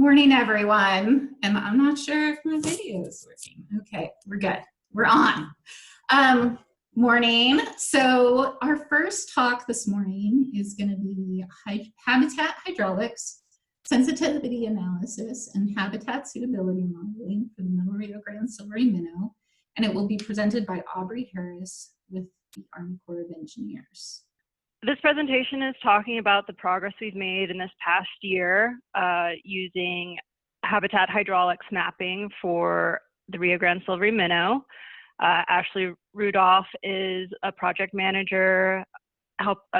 Morning, everyone. And I'm not sure if my video is working. Okay, we're good. We're on. Morning. So our first talk this morning is going to be habitat hydraulics, sensitivity analysis, and habitat suitability modeling for the Middle Rio Grande Silvery Minnow. And it will be presented by Aubrey Harris with the Army Corps of Engineers. This presentation is talking about the progress we've made in this past year using habitat hydraulics mapping for the Rio Grande Silvery Minnow. Ashley Rudolph is a project manager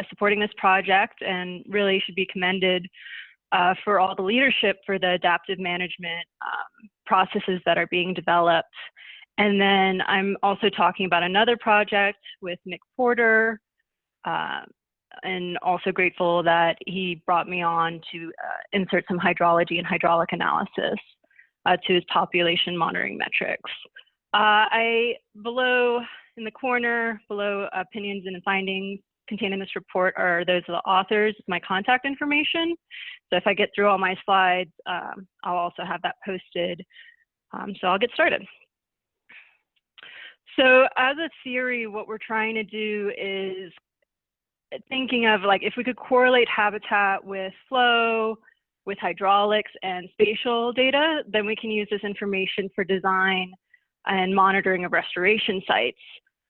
supporting this project and really should be commended for all the leadership for the adaptive management processes that are being developed. And then I'm also talking about another project with Nick Porter, and also grateful that he brought me on to insert some hydrology and hydraulic analysis to his population monitoring metrics. Below in the corner, below opinions and findings contained in this report are those of the authors, my contact information. So if I get through all my slides, I'll also have that posted. So I'll get started. So as a theory, what we're trying to do is thinking of like if we could correlate habitat with flow, with hydraulics and spatial data, then we can use this information for design and monitoring of restoration sites.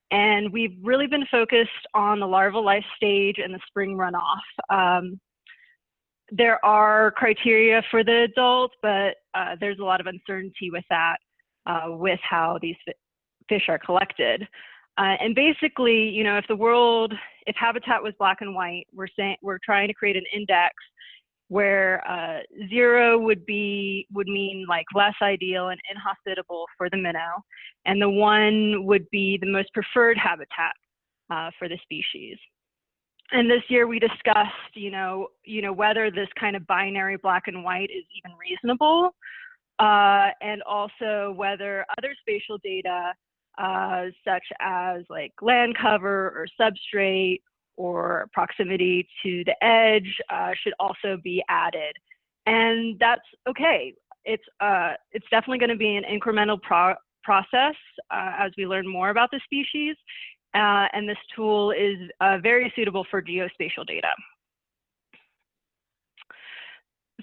And we've really been focused on the larval life stage and the spring runoff. There are criteria for the adults, but there's a lot of uncertainty with that, with how these fish are collected. And basically, you know, if habitat was black and white, we're trying to create an index where 0 would mean like less ideal and inhospitable for the minnow, and the 1 would be the most preferred habitat for the species. And this year we discussed, you know whether this kind of binary black and white is even reasonable, and also whether other spatial data such as like land cover or substrate or proximity to the edge should also be added. And that's okay. It's definitely going to be an incremental process as we learn more about the species. And this tool is very suitable for geospatial data.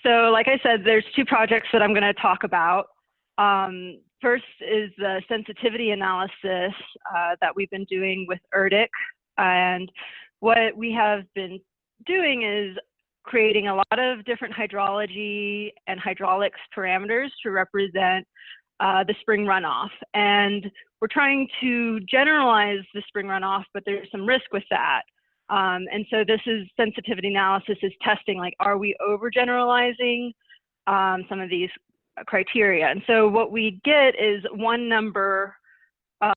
So like I said, there's 2 projects that I'm going to talk about. First is the sensitivity analysis that we've been doing with ERDIC. And what we have been doing is creating a lot of different hydrology and hydraulics parameters to represent the spring runoff. And we're trying to generalize the spring runoff, but there's some risk with that. And so this is sensitivity analysis is testing, like, are we overgeneralizing some of these criteria? And so what we get is one number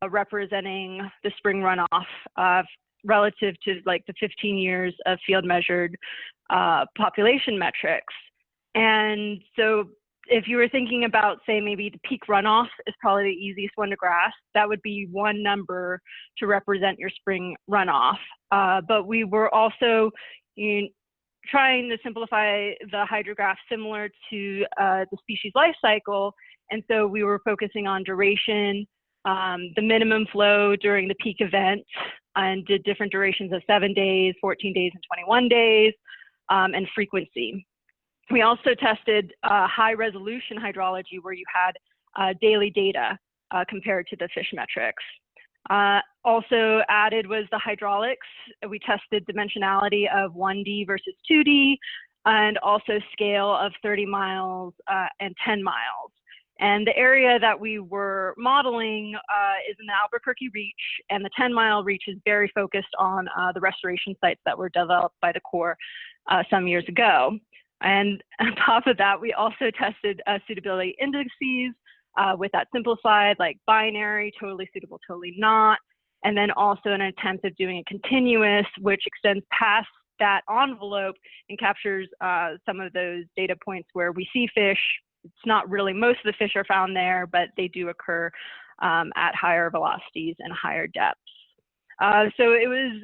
representing the spring runoff relative to like the 15 years of field measured population metrics. And so if you were thinking about, say, maybe the peak runoff is probably the easiest one to grasp, that would be one number to represent your spring runoff. But we were also trying to simplify the hydrograph similar to the species life cycle. And so we were focusing on duration, the minimum flow during the peak event, and did different durations of 7 days, 14 days, and 21 days, and frequency. We also tested high resolution hydrology where you had daily data compared to the fish metrics. Also added was the hydraulics. We tested dimensionality of 1D versus 2D, and also scale of 30 miles and 10 miles. And the area that we were modeling is in the Albuquerque Reach, and the 10-mile reach is very focused on the restoration sites that were developed by the Corps some years ago. And on top of that, we also tested suitability indices with that simplified, like binary, totally suitable, totally not. And then also an attempt of doing a continuous, which extends past that envelope and captures some of those data points where we see fish. It's not really, most of the fish are found there, but they do occur at higher velocities and higher depths. So it was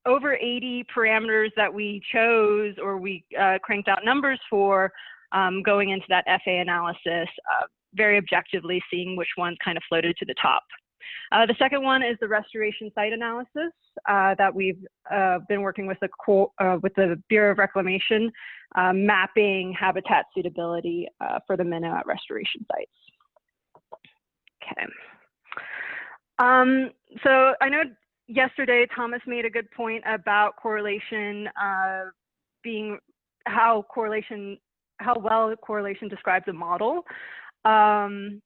over 80 parameters that we chose, or we cranked out numbers for, going into that FA analysis, very objectively seeing which ones kind of floated to the top. The second one is the restoration site analysis that we've been working with the Bureau of Reclamation, mapping habitat suitability for the minnow at restoration sites. Okay. So I know yesterday Thomas made a good point about correlation being how well correlation describes a model. And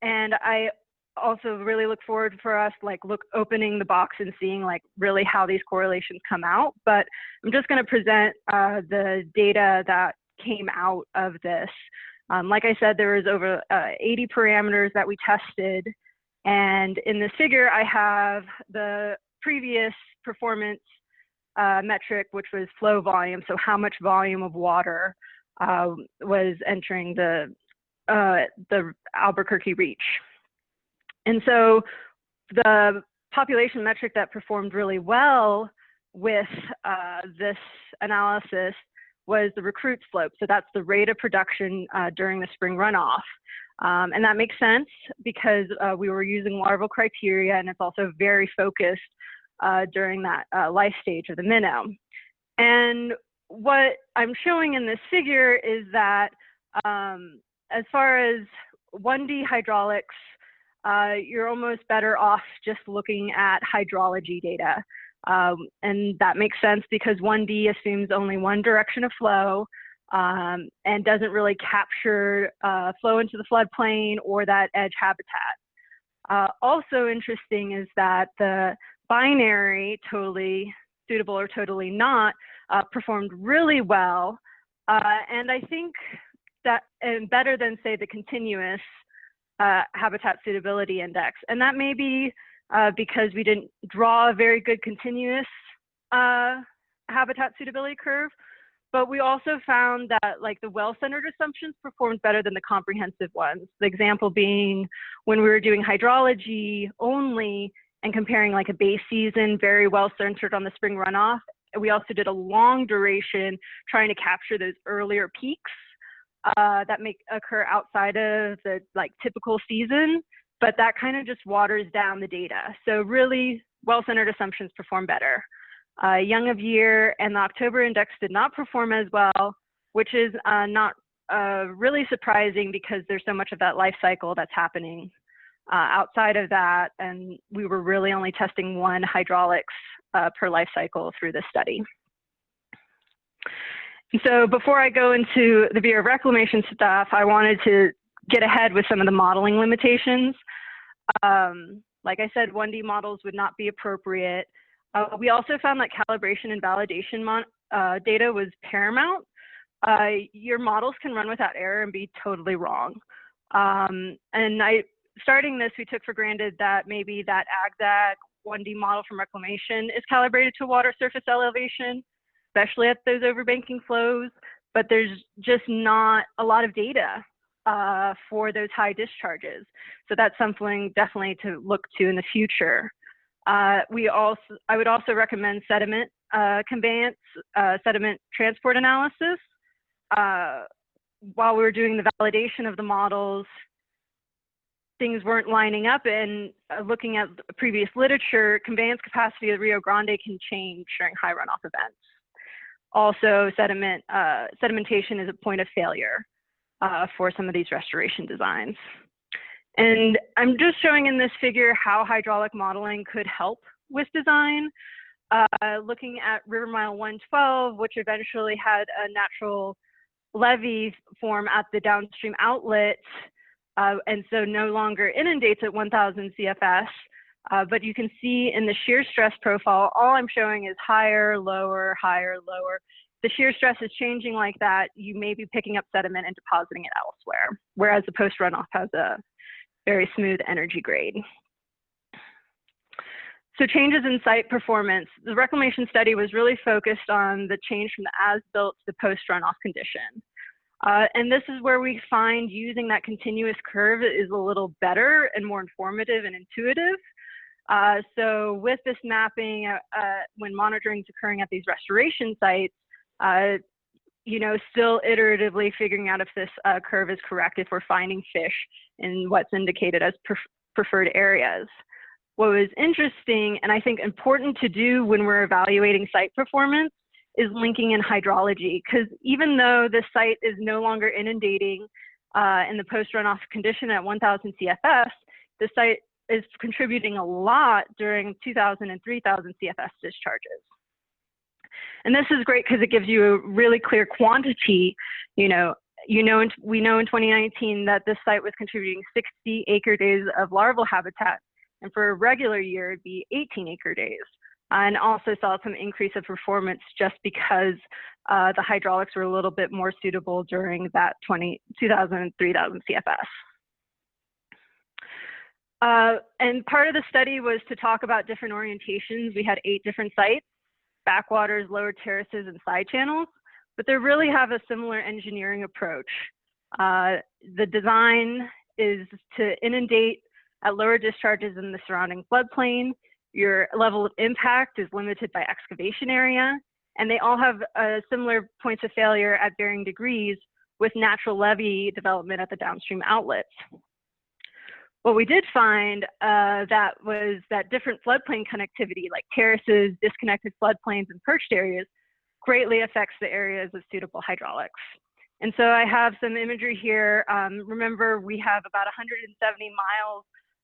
I also really look forward for us opening the box and seeing really how these correlations come out. But I'm just going to present the data that came out of this. Like I said, there was over 80 parameters that we tested. And in this figure, I have the previous performance metric, which was flow volume. So how much volume of water was entering the Albuquerque Reach. And so the population metric that performed really well with this analysis was the recruit slope. So that's the rate of production during the spring runoff. And that makes sense because we were using larval criteria, and it's also very focused during that life stage of the minnow. And what I'm showing in this figure is that as far as 1D hydraulics, you're almost better off just looking at hydrology data. And that makes sense because 1D assumes only one direction of flow and doesn't really capture flow into the floodplain or that edge habitat. Also interesting is that the binary, totally suitable or totally not, performed really well. And I think that, and better than say the continuous habitat suitability index. And that may be because we didn't draw a very good continuous habitat suitability curve, but we also found that the well-centered assumptions performed better than the comprehensive ones. The example being when we were doing hydrology only and comparing a base season, very well-centered on the spring runoff. We also did a long duration trying to capture those earlier peaks that may occur outside of the typical season, but that kind of just waters down the data. So really well-centered assumptions perform better. Young of year and the October index did not perform as well, which is not really surprising because there's so much of that life cycle that's happening outside of that. And we were really only testing one hydraulics per life cycle through this study. So before I go into the Bureau of Reclamation stuff, I wanted to get ahead with some of the modeling limitations. Like I said, 1D models would not be appropriate. We also found that calibration and validation data was paramount. Your models can run without error and be totally wrong. Starting this, we took for granted that maybe that AgZag 1D model from reclamation is calibrated to water surface elevation, especially at those overbanking flows, but there's just not a lot of data for those high discharges. So that's something definitely to look to in the future. I would also recommend sediment conveyance, sediment transport analysis. While we were doing the validation of the models, things weren't lining up, and looking at previous literature, conveyance capacity of the Rio Grande can change during high runoff events. Also, sedimentation is a point of failure for some of these restoration designs. And I'm just showing in this figure how hydraulic modeling could help with design. Looking at River Mile 112, which eventually had a natural levee form at the downstream outlets, and so no longer inundates at 1,000 CFS. But you can see in the shear stress profile, all I'm showing is higher, lower, higher, lower. The shear stress is changing like that. You may be picking up sediment and depositing it elsewhere, whereas the post runoff has a very smooth energy grade. So changes in site performance. The reclamation study was really focused on the change from the as-built to the post-runoff condition. And this is where we find using that continuous curve is a little better and more informative and intuitive. So with this mapping, when monitoring is occurring at these restoration sites, you know, still iteratively figuring out if this curve is correct, if we're finding fish in what's indicated as preferred areas. What was interesting, and I think important to do when we're evaluating site performance, is linking in hydrology, because even though the site is no longer inundating in the post-runoff condition at 1,000 CFS, the site is contributing a lot during 2,000 and 3,000 CFS discharges. And this is great because it gives you a really clear quantity. We know in 2019 that this site was contributing 60 acre days of larval habitat, and for a regular year it'd be 18 acre days. And also saw some increase of performance just because the hydraulics were a little bit more suitable during that 2,000 and 3,000 CFS. And part of the study was to talk about different orientations. We had 8 different sites: backwaters, lower terraces, and side channels, but they really have a similar engineering approach. The design is to inundate at lower discharges in the surrounding floodplain. Your level of impact is limited by excavation area, and they all have similar points of failure at varying degrees, with natural levee development at the downstream outlets. What we did find was that different floodplain connectivity, like terraces, disconnected floodplains, and perched areas, greatly affects the areas of suitable hydraulics. And so I have some imagery here. Remember, we have about 170 miles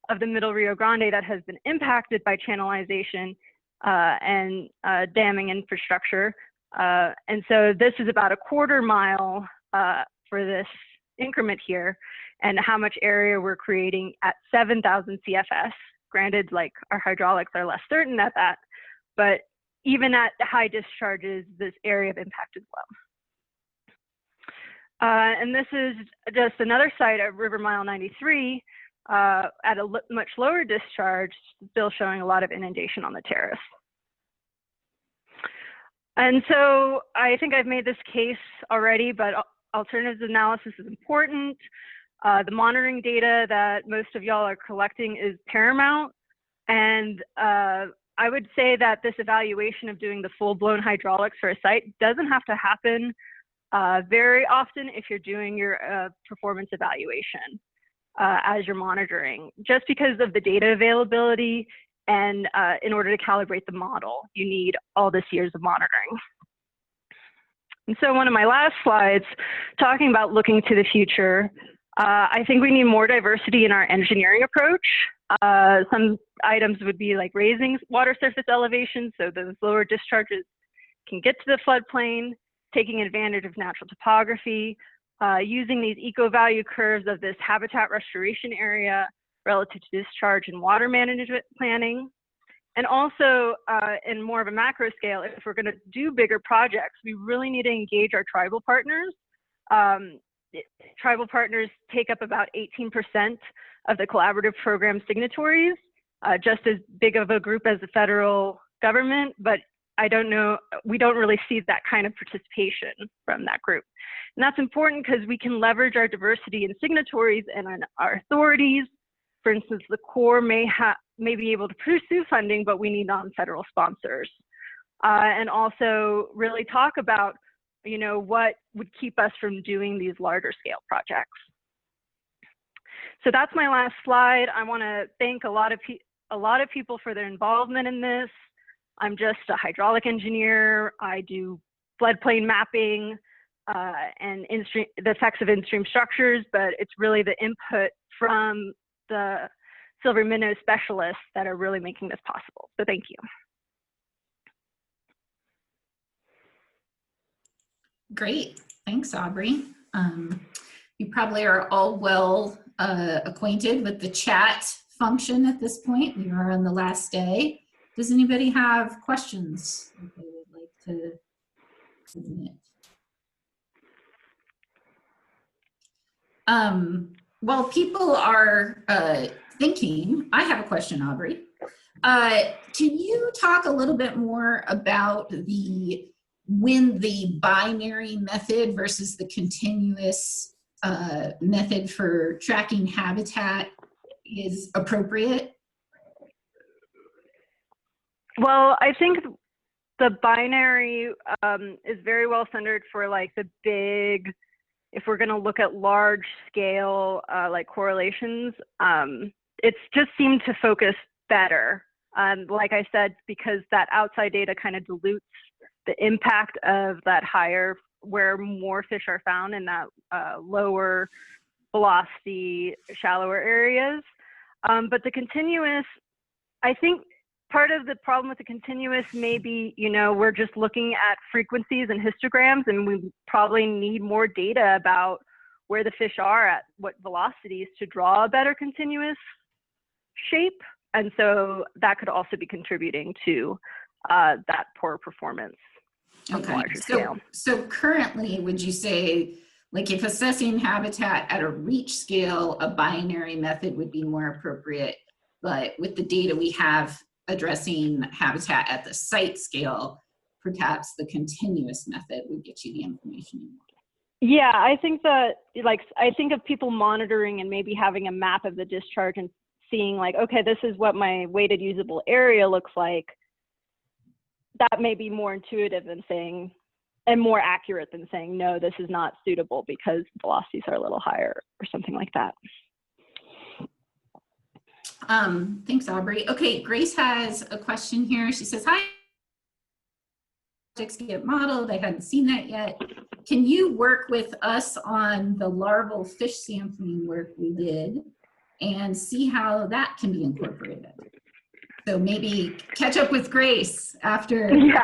of the Middle Rio Grande that has been impacted by channelization and damming infrastructure. And so this is about a quarter mile for this increment here, and how much area we're creating at 7,000 CFS. Granted, like, our hydraulics are less certain at that, but even at high discharges, this area of impact is low. And this is just another site at River Mile 93 at a much lower discharge, still showing a lot of inundation on the terrace. And so I think I've made this case already, but alternatives analysis is important. The monitoring data that most of y'all are collecting is paramount. And I would say that this evaluation of doing the full-blown hydraulics for a site doesn't have to happen very often if you're doing your performance evaluation as you're monitoring, just because of the data availability. And in order to calibrate the model, you need all this years of monitoring. And so one of my last slides, talking about looking to the future, I think we need more diversity in our engineering approach. Some items would be like raising water surface elevation so those lower discharges can get to the floodplain, taking advantage of natural topography, using these eco-value curves of this habitat restoration area relative to discharge and water management planning. And also, in more of a macro scale, if we're going to do bigger projects, we really need to engage our tribal partners. Tribal partners take up about 18% of the collaborative program signatories, just as big of a group as the federal government, but I don't know, we don't really see that kind of participation from that group. And that's important because we can leverage our diversity in signatories and in our authorities. For instance, the Corps may be able to pursue funding, but we need non-federal sponsors. And also really talk about, you know, what would keep us from doing these larger scale projects. So that's my last slide. I want to thank a lot of people for their involvement in this. I'm just a hydraulic engineer. I do floodplain mapping and the effects of in-stream structures, but it's really the input from the Silvery Minnow specialists that are really making this possible. So thank you. Great, thanks, Aubrey. You probably are all well acquainted with the chat function at this point. We are on the last day. Does anybody have questions that they would like to submit? While people are thinking, I have a question, Aubrey. Can you talk a little bit more about when the binary method versus the continuous method for tracking habitat is appropriate? Well, I think the binary is very well centered for like the big, if we're going to look at large scale like correlations, it's just seemed to focus better. Like I said, because that outside data kind of dilutes the impact of that higher, where more fish are found in that lower velocity, shallower areas. But the continuous, I think part of the problem with the continuous may be, you know, we're just looking at frequencies and histograms, and we probably need more data about where the fish are at what velocities to draw a better continuous shape. And so that could also be contributing to that poor performance on the larger scale. So currently, would you say, like if assessing habitat at a reach scale, a binary method would be more appropriate, but with the data we have addressing habitat at the site scale, perhaps the continuous method would get you the information you want? Yeah, I think that, like, I think of people monitoring and maybe having a map of the discharge and seeing like, okay, this is what my weighted usable area looks like. That may be more intuitive than saying, and more accurate than saying, no, this is not suitable because velocities are a little higher or something like that. Thanks, Aubrey. Okay, Grace has a question here. She says, hi, projects get modeled. I hadn't seen that yet. Can you work with us on the larval fish sampling work we did and see how that can be incorporated? So maybe catch up with Grace after. Yeah.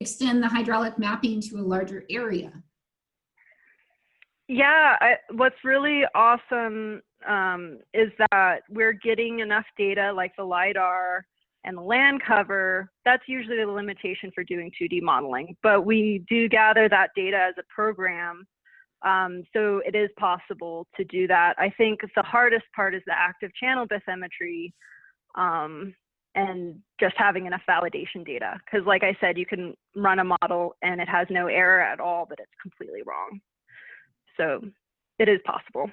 Extend the hydraulic mapping to a larger area. Yeah, what's really awesome is that we're getting enough data like the LiDAR and the land cover. That's usually the limitation for doing 2D modeling, but we do gather that data as a program. So it is possible to do that. I think the hardest part is the active channel bathymetry and just having enough validation data. Because like I said, you can run a model and it has no error at all, but it's completely wrong. So it is possible.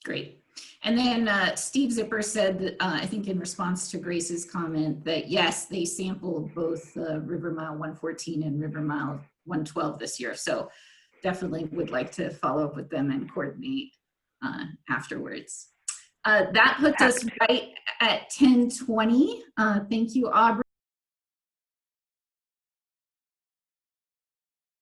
Great. And then Steve Zipper said that, I think in response to Grace's comment, that yes, they sampled both River Mile 114 and River Mile 112 this year. So definitely would like to follow up with them and coordinate afterwards. That puts us right at 10:20. Thank you, Aubrey.